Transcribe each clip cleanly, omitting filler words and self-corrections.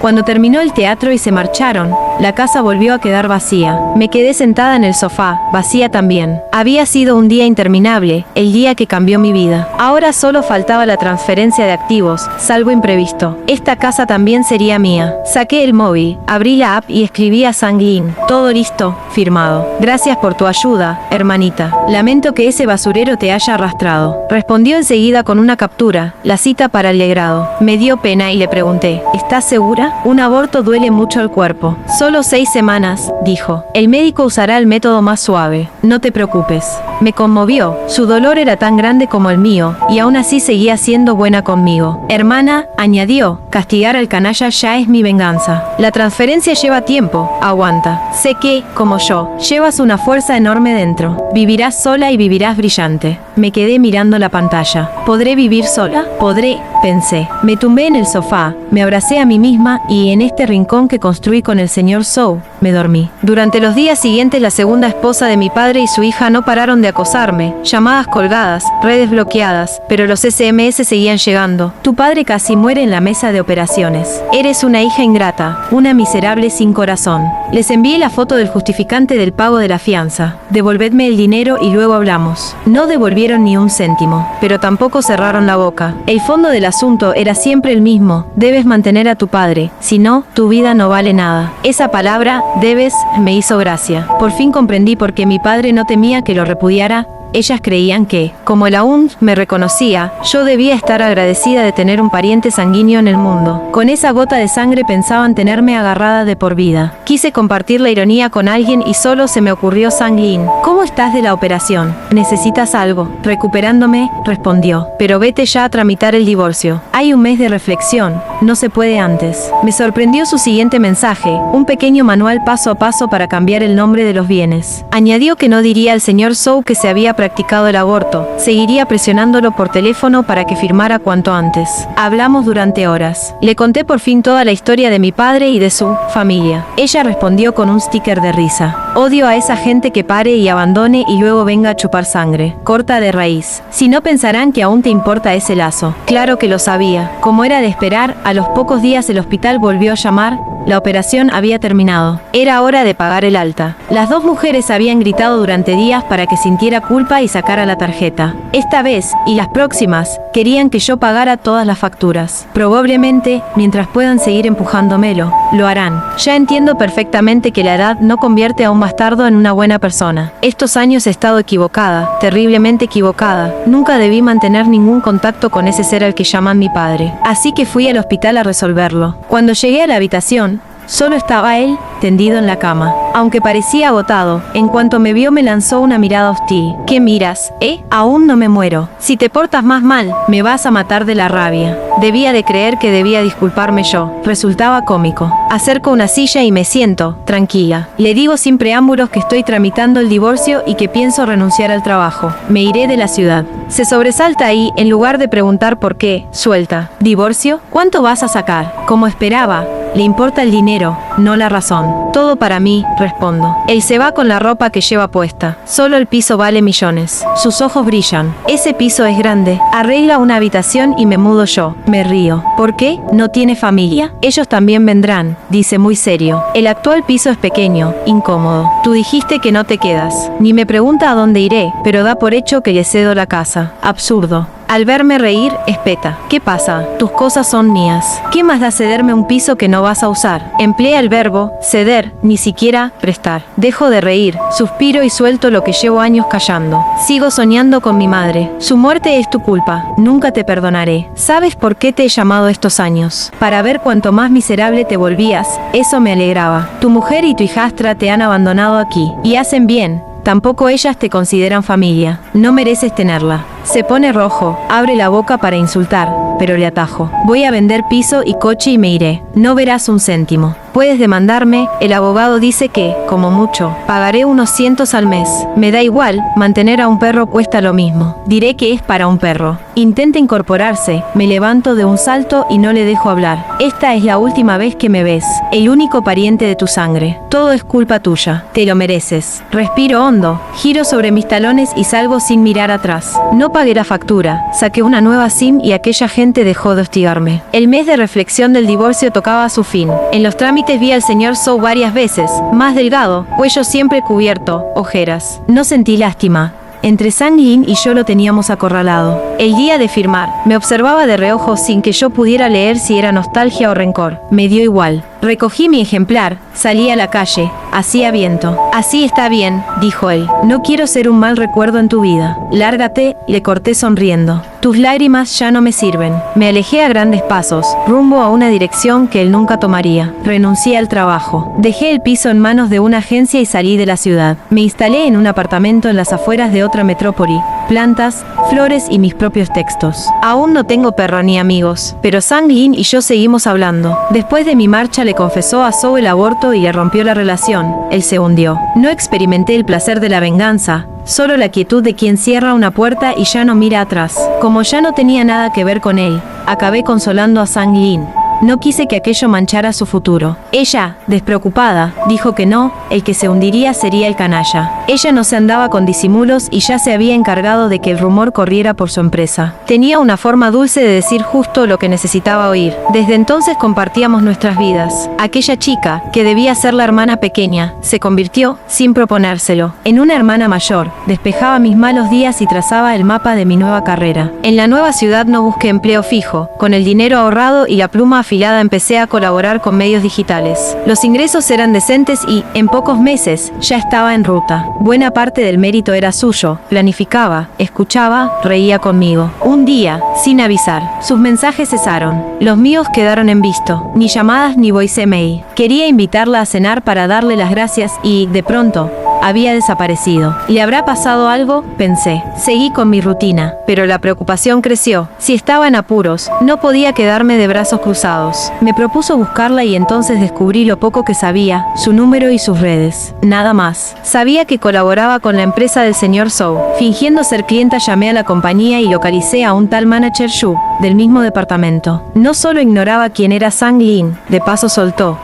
Cuando terminó el teatro y se marcharon, la casa volvió a quedar vacía. Me quedé sentada en el sofá, vacía también. Había sido un día interminable, el día que cambió mi vida. Ahora solo faltaba la transferencia de activos, salvo imprevisto. Esta casa también sería mía. Saqué el móvil, abrí la app y escribí a Sanguín. Todo listo, firmado. Gracias por tu ayuda, hermanita. Lamento que ese basurero te haya arrastrado. Respondió enseguida con una captura, la cita para el legrado. Me dio pena y le pregunté, ¿estás segura? Un aborto duele mucho el cuerpo. Solo 6 semanas, dijo. El médico usará el método más suave. No te preocupes. Me conmovió. Su dolor era tan grande como el mío, y aún así seguía siendo buena conmigo. Hermana, añadió, castigar al canalla ya es mi venganza. La transferencia lleva tiempo. Aguanta. Sé que, como yo, llevas una fuerza enorme dentro. Vivirás sola y vivirás brillante. Me quedé mirando la pantalla. ¿Podré vivir sola? Podré, pensé. Me tumbé en el sofá, me abracé a mí misma y en este rincón que construí con el señor Zhou, me dormí. Durante los días siguientes la segunda esposa de mi padre y su hija no pararon de acosarme, llamadas colgadas, redes bloqueadas, pero los SMS seguían llegando. Tu padre casi muere en la mesa de operaciones. Eres una hija ingrata, una miserable sin corazón. Les envié la foto del justificante del pago de la fianza. Devolvedme el dinero y luego hablamos. No devolvieron ni un céntimo, pero tampoco cerraron la boca. El fondo del asunto era siempre el mismo. Debes mantener a tu padre, si no, tu vida no vale nada. Esa palabra, debes, me hizo gracia. Por fin comprendí por qué mi padre no temía que lo repudiara. Ellas creían que, como él aún me reconocía, yo debía estar agradecida de tener un pariente sanguíneo en el mundo. Con esa gota de sangre pensaban tenerme agarrada de por vida. Quise compartir la ironía con alguien y solo se me ocurrió Sanguín. ¿Cómo estás de la operación? ¿Necesitas algo? Recuperándome, respondió. Pero vete ya a tramitar el divorcio. Hay un mes de reflexión. No se puede antes. Me sorprendió su siguiente mensaje, un pequeño manual paso a paso para cambiar el nombre de los bienes. Añadió que no diría al señor Zhou que se había practicado el aborto, seguiría presionándolo por teléfono para que firmara cuanto antes. Hablamos durante horas. Le conté por fin toda la historia de mi padre y de su familia. Ella respondió con un sticker de risa. Odio a esa gente que pare y abandone y luego venga a chupar sangre. Corta de raíz. Si no pensarán que aún te importa ese lazo. Claro que lo sabía. Como era de esperar, a los pocos días el hospital volvió a llamar. La operación había terminado. Era hora de pagar el alta. Las dos mujeres habían gritado durante días para que sintiera culpa y sacara la tarjeta. Esta vez, y las próximas, querían que yo pagara todas las facturas. Probablemente, mientras puedan seguir empujándomelo, lo harán. Ya entiendo perfectamente que la edad no convierte a un bastardo en una buena persona. Estos años he estado equivocada, terriblemente equivocada. Nunca debí mantener ningún contacto con ese ser al que llaman mi padre. Así que fui al hospital a resolverlo. Cuando llegué a la habitación, solo estaba él, tendido en la cama. Aunque parecía agotado, en cuanto me vio me lanzó una mirada hostil. ¿Qué miras? Aún no me muero. Si te portas más mal, me vas a matar de la rabia. Debía de creer que debía disculparme yo. Resultaba cómico. Acerco una silla y me siento, tranquila. Le digo sin preámbulos que estoy tramitando el divorcio y que pienso renunciar al trabajo. Me iré de la ciudad. Se sobresalta y, en lugar de preguntar por qué, suelta. ¿Divorcio? ¿Cuánto vas a sacar? Como esperaba. Le importa el dinero, no la razón. Todo para mí, respondo. Él se va con la ropa que lleva puesta. Solo el piso vale millones. Sus ojos brillan. Ese piso es grande. Arregla una habitación y me mudo yo. Me río. ¿Por qué? ¿No tiene familia? Ellos también vendrán, dice muy serio. El actual piso es pequeño, incómodo. Tú dijiste que no te quedas. Ni me pregunta a dónde iré, pero da por hecho que le cedo la casa. Absurdo. Al verme reír, espeta. ¿Qué pasa? Tus cosas son mías. ¿Qué más da cederme un piso que no vas a usar? Emplea el verbo, ceder, ni siquiera, prestar. Dejo de reír, suspiro y suelto lo que llevo años callando. Sigo soñando con mi madre. Su muerte es tu culpa. Nunca te perdonaré. ¿Sabes por qué te he llamado estos años? Para ver cuánto más miserable te volvías. Eso me alegraba. Tu mujer y tu hijastra te han abandonado aquí. Y hacen bien. Tampoco ellas te consideran familia. No mereces tenerla. Se pone rojo, abre la boca para insultar, pero le atajo. Voy a vender piso y coche y me iré. No verás un céntimo. Puedes demandarme, el abogado dice que, como mucho, pagaré unos cientos al mes. Me da igual, mantener a un perro cuesta lo mismo. Diré que es para un perro. Intenta incorporarse, me levanto de un salto y no le dejo hablar. Esta es la última vez que me ves, el único pariente de tu sangre. Todo es culpa tuya, te lo mereces. Respiro hondo, giro sobre mis talones y salgo sin mirar atrás. No pagué la factura, saqué una nueva SIM y aquella gente dejó de hostigarme. El mes de reflexión del divorcio tocaba a su fin. En los trámites vi al señor Zhou varias veces, más delgado, cuello siempre cubierto, ojeras. No sentí lástima. Entre Zhang Lin y yo lo teníamos acorralado. El día de firmar, me observaba de reojo sin que yo pudiera leer si era nostalgia o rencor. Me dio igual. Recogí mi ejemplar, salí a la calle, hacía viento. Así está bien, dijo él. No quiero ser un mal recuerdo en tu vida. Lárgate, le corté sonriendo. Tus lágrimas ya no me sirven. Me alejé a grandes pasos, rumbo a una dirección que él nunca tomaría. Renuncié al trabajo. Dejé el piso en manos de una agencia y salí de la ciudad. Me instalé en un apartamento en las afueras de otra metrópoli. Plantas, flores y mis propios textos. Aún no tengo perro ni amigos, pero Zhang Lin y yo seguimos hablando. Después de mi marcha le confesó a Zhou el aborto y le rompió la relación. Él se hundió. No experimenté el placer de la venganza, solo la quietud de quien cierra una puerta y ya no mira atrás. Como ya no tenía nada que ver con él, acabé consolando a Zhang Lin. No quise que aquello manchara su futuro. Ella, despreocupada, dijo que no, el que se hundiría sería el canalla. Ella no se andaba con disimulos y ya se había encargado de que el rumor corriera por su empresa. Tenía una forma dulce de decir justo lo que necesitaba oír. Desde entonces compartíamos nuestras vidas. Aquella chica, que debía ser la hermana pequeña, se convirtió, sin proponérselo, en una hermana mayor. Despejaba mis malos días y trazaba el mapa de mi nueva carrera. En la nueva ciudad no busqué empleo fijo. Con el dinero ahorrado y la pluma afilada empecé a colaborar con medios digitales. Los ingresos eran decentes y, en pocos meses, ya estaba en ruta. Buena parte del mérito era suyo. Planificaba, escuchaba, reía conmigo. Un día, sin avisar, sus mensajes cesaron. Los míos quedaron en visto. Ni llamadas ni voice mail. Quería invitarla a cenar para darle las gracias y, de pronto, había desaparecido. ¿Le habrá pasado algo? Pensé. Seguí con mi rutina, pero la preocupación creció. Si estaba en apuros, no podía quedarme de brazos cruzados. Me propuso buscarla y entonces descubrí lo poco que sabía, su número y sus redes. Nada más. Sabía que colaboraba con la empresa del señor Zhou. Fingiendo ser clienta llamé a la compañía y localicé a un tal manager Xu, del mismo departamento. No solo ignoraba quién era Zhang Lin, de paso soltó.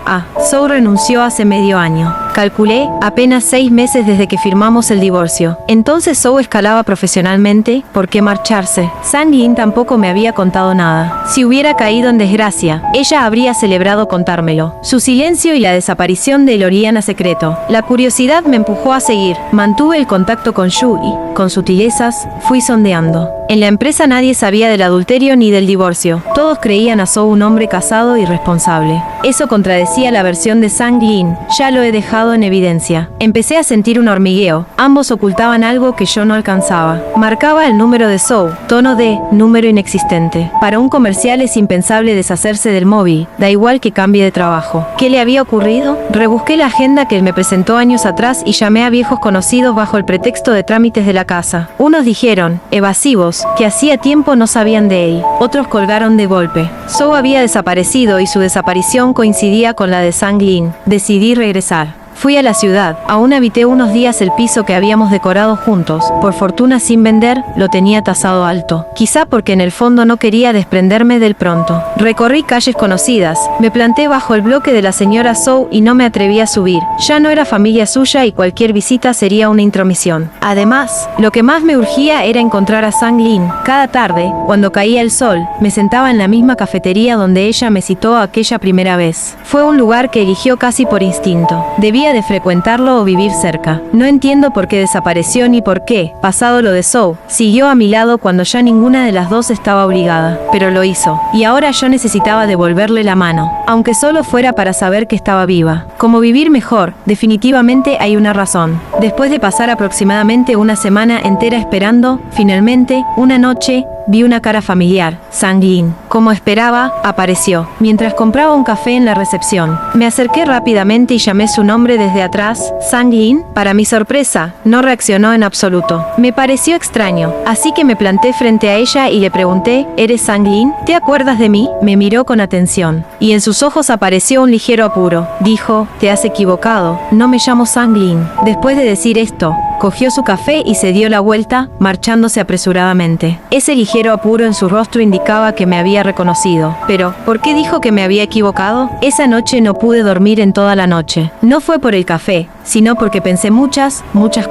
Zhou renunció hace medio año. Calculé, apenas 6 meses desde que firmamos el divorcio. Entonces Zhou escalaba profesionalmente, ¿por qué marcharse? Zhang Lin tampoco me había contado nada. Si hubiera caído en desgracia, ella habría celebrado contármelo. Su silencio y la desaparición de él orían a secreto. La curiosidad me empujó a seguir. Mantuve el contacto con Xu y, con sutilezas, fui sondeando. En la empresa nadie sabía del adulterio ni del divorcio. Todos creían a Zhou un hombre casado y responsable. Eso contradecía la versión de Zhang Lin. Ya lo he dejado en evidencia. Empecé a sentir un hormigueo. Ambos ocultaban algo que yo no alcanzaba. Marcaba el número de Zhou, tono de número inexistente. Para un comercial es impensable deshacerse del móvil, da igual que cambie de trabajo. ¿Qué le había ocurrido? Rebusqué la agenda que él me presentó años atrás y llamé a viejos conocidos bajo el pretexto de trámites de la casa. Unos dijeron, evasivos, que hacía tiempo no sabían de él. Otros colgaron de golpe. Zhou había desaparecido y su desaparición coincidía con la de Zhang Lin. Decidí regresar. Fui a la ciudad. Aún habité unos días el piso que habíamos decorado juntos. Por fortuna sin vender, lo tenía tasado alto. Quizá porque en el fondo no quería desprenderme del pronto. Recorrí calles conocidas. Me planté bajo el bloque de la señora Zhou y no me atreví a subir. Ya no era familia suya y cualquier visita sería una intromisión. Además, lo que más me urgía era encontrar a Zhang Lin. Cada tarde, cuando caía el sol, me sentaba en la misma cafetería donde ella me citó aquella primera vez. Fue un lugar que eligió casi por instinto. Debía de frecuentarlo o vivir cerca. No entiendo por qué desapareció ni por qué, pasado lo de Zhou, siguió a mi lado cuando ya ninguna de las dos estaba obligada. Pero lo hizo, y ahora yo necesitaba devolverle la mano, aunque solo fuera para saber que estaba viva. Como vivir mejor, definitivamente hay una razón. Después de pasar aproximadamente una semana entera esperando, finalmente, una noche, vi una cara familiar, Zhang Lin. Como esperaba, apareció, mientras compraba un café en la recepción. Me acerqué rápidamente y llamé su nombre desde atrás, Sang-Lin. Para mi sorpresa, no reaccionó en absoluto. Me pareció extraño, así que me planté frente a ella y le pregunté, ¿eres Sang-Lin? ¿Te acuerdas de mí? Me miró con atención, y en sus ojos apareció un ligero apuro. Dijo, te has equivocado, no me llamo Sang-Lin. Después de decir esto, cogió su café y se dio la vuelta, marchándose apresuradamente. Ese ligero apuro en su rostro indicaba que me había reconocido. Pero, ¿por qué dijo que me había equivocado? Esa noche no pude dormir en toda la noche. No fue por el café, sino porque pensé muchas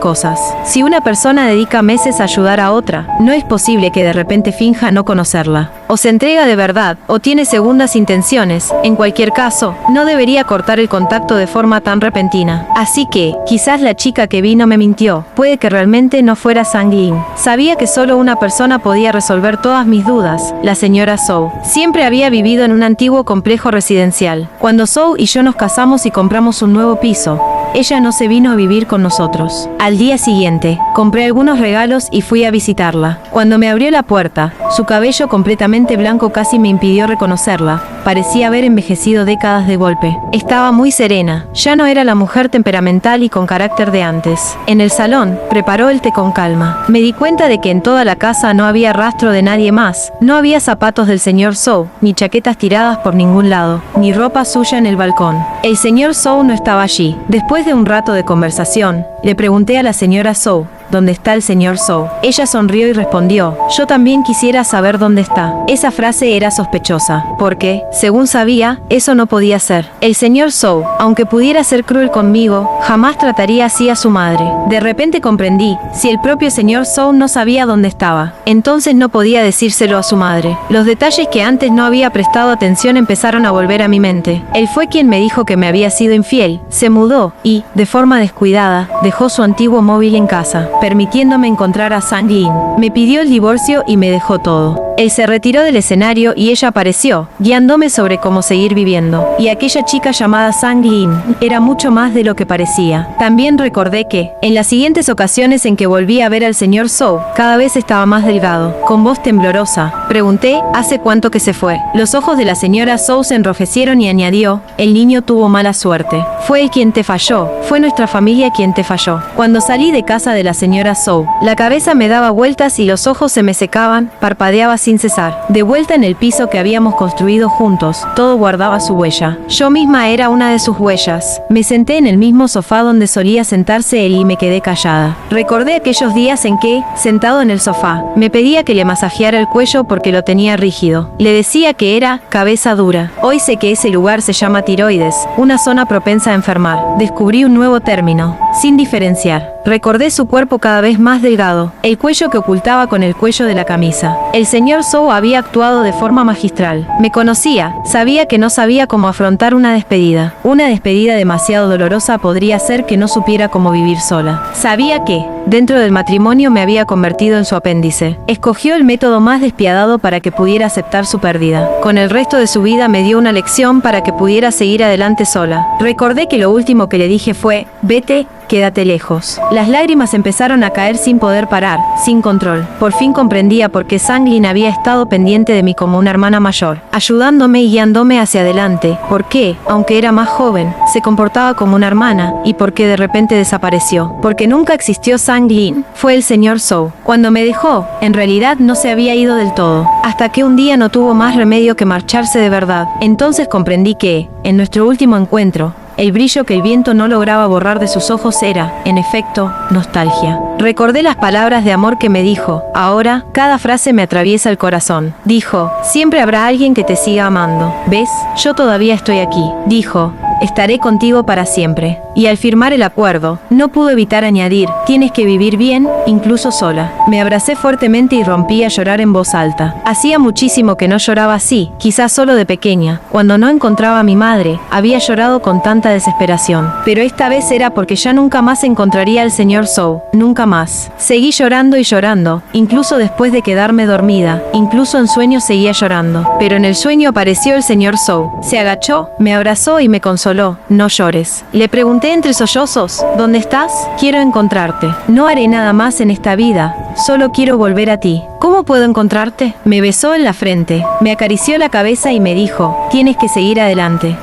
cosas. Si una persona dedica meses a ayudar a otra, no es posible que de repente finja no conocerla. O se entrega de verdad, o tiene segundas intenciones. En cualquier caso, no debería cortar el contacto de forma tan repentina. Así que, quizás la chica que vino me mintió. Puede que realmente no fuera Sang-Lin. Sabía que solo una persona podía resolver todas mis dudas, la señora Zhou. Siempre había vivido en un antiguo complejo residencial. Cuando Zhou y yo nos casamos y compramos un nuevo piso, ella no se vino a vivir con nosotros. Al día siguiente, compré algunos regalos y fui a visitarla. Cuando me abrió la puerta, su cabello completamente blanco casi me impidió reconocerla. Parecía haber envejecido décadas de golpe. Estaba muy serena. Ya no era la mujer temperamental y con carácter de antes. En el salón, preparó el té con calma. Me di cuenta de que en toda la casa no había rastro de nadie más. No había zapatos del señor Zhou, ni chaquetas tiradas por ningún lado, ni ropa suya en el balcón. El señor Zhou no estaba allí. Después de un rato de conversación, le pregunté a la señora Zhou, ¿dónde está el señor Zhou? Ella sonrió y respondió, yo también quisiera saber dónde está. Esa frase era sospechosa, porque, según sabía, eso no podía ser. El señor Zhou, aunque pudiera ser cruel conmigo, jamás trataría así a su madre. De repente comprendí, si el propio señor Zhou no sabía dónde estaba, entonces no podía decírselo a su madre. Los detalles que antes no había prestado atención empezaron a volver a mi mente. Él fue quien me dijo que me había sido infiel, se mudó y, de forma descuidada, dejó su antiguo móvil en casa, permitiéndome encontrar a Sang-Lin. Me pidió el divorcio y me dejó todo. Él se retiró del escenario y ella apareció, guiándome sobre cómo seguir viviendo. Y aquella chica llamada Sang-Lin era mucho más de lo que parecía. También recordé que, en las siguientes ocasiones en que volví a ver al señor Zhou, cada vez estaba más delgado. Con voz temblorosa, pregunté, ¿hace cuánto que se fue? Los ojos de la señora Zhou se enrojecieron y añadió, el niño tuvo mala suerte. Fue él quien te falló, fue nuestra familia quien te falló. Cuando salí de casa de la señora Zhou, la cabeza me daba vueltas y los ojos se me secaban, parpadeaba sin cesar. De vuelta en el piso que habíamos construido juntos, todo guardaba su huella. Yo misma era una de sus huellas. Me senté en el mismo sofá donde solía sentarse él y me quedé callada. Recordé aquellos días en que, sentado en el sofá, me pedía que le masajeara el cuello porque lo tenía rígido. Le decía que era cabeza dura. Hoy sé que ese lugar se llama tiroides, una zona propensa a enfermar. Descubrí un nuevo término, sin diferenciar. Recordé su cuerpo cada vez más delgado, el cuello que ocultaba con el cuello de la camisa. El señor Zhou había actuado de forma magistral. Me conocía, sabía que no sabía cómo afrontar una despedida. Una despedida demasiado dolorosa podría ser que no supiera cómo vivir sola. Sabía que, dentro del matrimonio me había convertido en su apéndice. Escogió el método más despiadado para que pudiera aceptar su pérdida. Con el resto de su vida me dio una lección para que pudiera seguir adelante sola. Recordé que lo último que le dije fue, vete, quédate lejos. Las lágrimas empezaron a caer sin poder parar, sin control. Por fin comprendía por qué Sang-Lin había estado pendiente de mí como una hermana mayor, ayudándome y guiándome hacia adelante. Por qué, aunque era más joven, se comportaba como una hermana, y por qué de repente desapareció. Porque nunca existió Sang-Lin, fue el señor Zhou. Cuando me dejó, en realidad no se había ido del todo, hasta que un día no tuvo más remedio que marcharse de verdad. Entonces comprendí que, en nuestro último encuentro, el brillo que el viento no lograba borrar de sus ojos era, en efecto, nostalgia. Recordé las palabras de amor que me dijo. Ahora, cada frase me atraviesa el corazón. Dijo, siempre habrá alguien que te siga amando. ¿Ves? Yo todavía estoy aquí. Dijo, estaré contigo para siempre. Y al firmar el acuerdo, no pudo evitar añadir, tienes que vivir bien, incluso sola. Me abracé fuertemente y rompí a llorar en voz alta. Hacía muchísimo que no lloraba así, quizás solo de pequeña. Cuando no encontraba a mi madre, había llorado con tanta desesperación. Pero esta vez era porque ya nunca más encontraría al señor Zhou, nunca más. Seguí llorando y llorando, incluso después de quedarme dormida, incluso en sueños seguía llorando. Pero en el sueño apareció el señor Zhou. Se agachó, me abrazó y me consoló consoló, no llores. Le pregunté entre sollozos, ¿dónde estás? Quiero encontrarte. No haré nada más en esta vida, solo quiero volver a ti. ¿Cómo puedo encontrarte? Me besó en la frente, me acarició la cabeza y me dijo, tienes que seguir adelante.